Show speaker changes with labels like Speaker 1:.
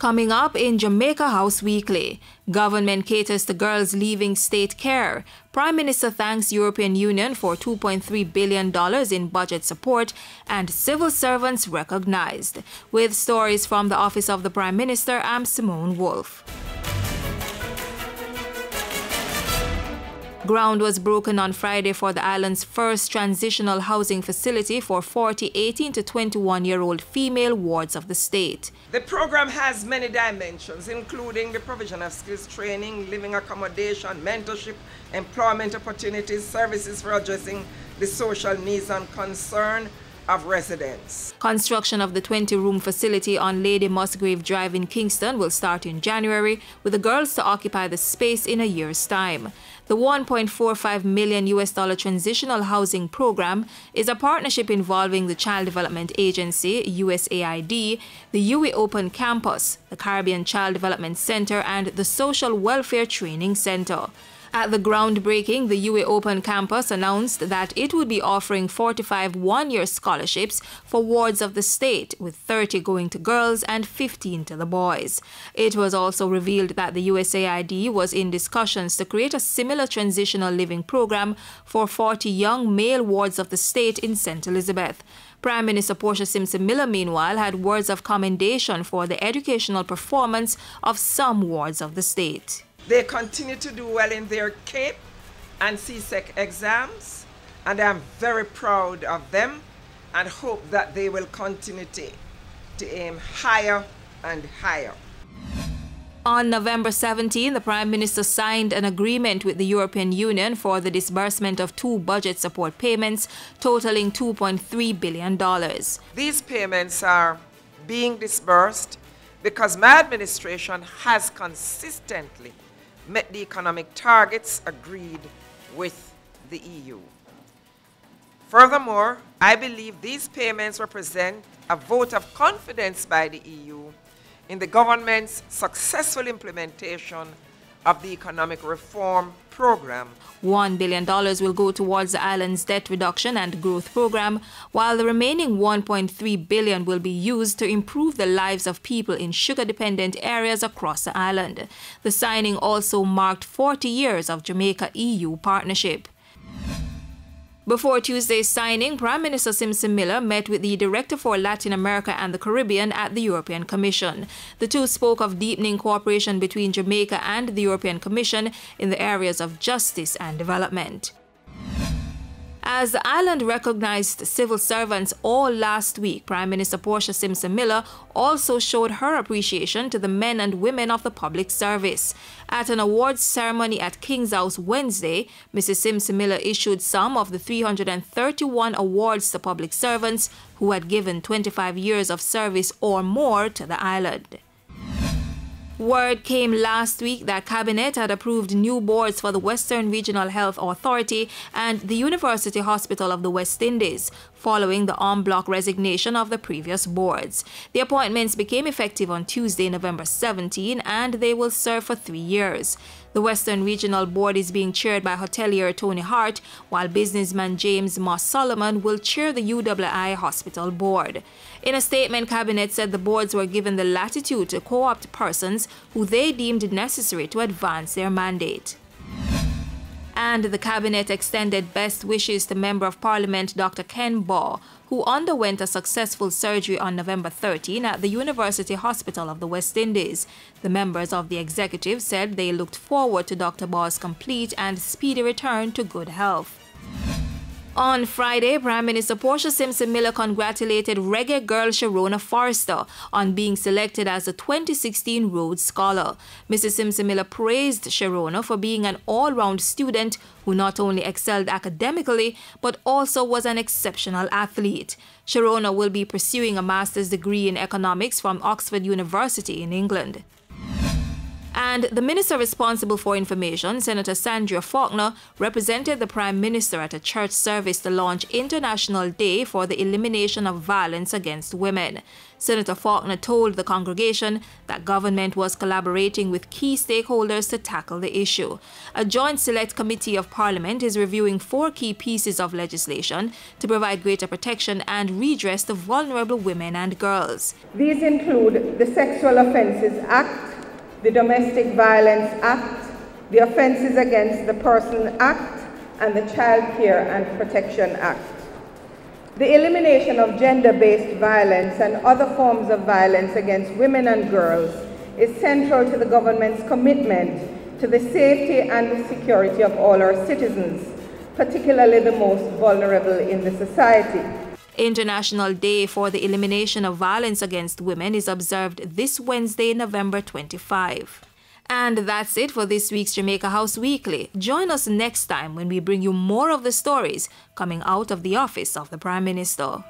Speaker 1: Coming up in Jamaica House Weekly, government caters to girls leaving state care. Prime Minister thanks European Union for $2.3 billion in budget support, and civil servants recognized. With stories from the Office of the Prime Minister, I'm Simone Wolfe. Ground was broken on Friday for the island's first transitional housing facility for 40 18 to 21-year-old female wards of the state.
Speaker 2: The program has many dimensions, including the provision of skills training, living accommodation, mentorship, employment opportunities, services for addressing the social needs and concern of residents.
Speaker 1: Construction of the 20-room facility on Lady Musgrave Drive in Kingston will start in January, with the girls to occupy the space in a year's time. The $1.45 million Transitional Housing Program is a partnership involving the Child Development Agency, USAID, the UE Open Campus, the Caribbean Child Development Center, and the Social Welfare Training Center. At the groundbreaking, the UE Open Campus announced that it would be offering 45 one-year scholarships for wards of the state, with 30 going to girls and 15 to the boys. It was also revealed that the USAID was in discussions to create a similar transitional living program for 40 young male wards of the state in St. Elizabeth. Prime Minister Portia Simpson Miller, meanwhile, had words of commendation for the educational performance of some wards of the state.
Speaker 2: They continue to do well in their CAPE and CSEC exams, and I'm very proud of them and hope that they will continue to aim higher and higher.
Speaker 1: On November 17, the Prime Minister signed an agreement with the European Union for the disbursement of 2 budget support payments totaling $2.3 billion.
Speaker 2: These payments are being disbursed because my administration has consistently met the economic targets agreed with the EU. Furthermore, I believe these payments represent a vote of confidence by the EU in the government's successful implementation of the economic reform program.
Speaker 1: $1 billion will go towards the island's debt reduction and growth program, while the remaining $1.3 billion will be used to improve the lives of people in sugar-dependent areas across the island. The signing also marked 40 years of Jamaica EU Partnership. Before Tuesday's signing, Prime Minister Simpson Miller met with the Director for Latin America and the Caribbean at the European Commission. The two spoke of deepening cooperation between Jamaica and the European Commission in the areas of justice and development. As the island recognized civil servants all last week, Prime Minister Portia Simpson Miller also showed her appreciation to the men and women of the public service. At an awards ceremony at King's House Wednesday, Mrs. Simpson Miller issued some of the 331 awards to public servants who had given 25 years of service or more to the island. Word came last week that Cabinet had approved new boards for the Western Regional Health Authority and the University Hospital of the West Indies, following the en bloc resignation of the previous boards. The appointments became effective on Tuesday, November 17, and they will serve for 3 years. The Western Regional Board is being chaired by hotelier Tony Hart, while businessman James Moss Solomon will chair the UWI Hospital Board. In a statement, Cabinet said the boards were given the latitude to co-opt persons who they deemed necessary to advance their mandate. And the Cabinet extended best wishes to Member of Parliament Dr. Ken Baugh, who underwent a successful surgery on November 13 at the University Hospital of the West Indies. The members of the executive said they looked forward to Dr. Baugh's complete and speedy return to good health. On Friday, Prime Minister Portia Simpson Miller congratulated reggae girl Sharona Forrester on being selected as the 2016 Rhodes Scholar. Mrs. Simpson Miller praised Sharona for being an all-round student who not only excelled academically but also was an exceptional athlete. Sharona will be pursuing a master's degree in economics from Oxford University in England. And the minister responsible for information, Senator Sandra Faulkner, represented the Prime Minister at a church service to launch International Day for the Elimination of Violence Against Women. Senator Faulkner told the congregation that government was collaborating with key stakeholders to tackle the issue. A joint select committee of Parliament is reviewing 4 key pieces of legislation to provide greater protection and redress to vulnerable women and girls.
Speaker 3: These include the Sexual Offences Act, the Domestic Violence Act, the Offences Against the Person Act, and the Child Care and Protection Act. The elimination of gender-based violence and other forms of violence against women and girls is central to the government's commitment to the safety and the security of all our citizens, particularly the most vulnerable in the society.
Speaker 1: International Day for the Elimination of Violence Against Women is observed this Wednesday, November 25. And that's it for this week's Jamaica House Weekly. Join us next time when we bring you more of the stories coming out of the office of the Prime Minister.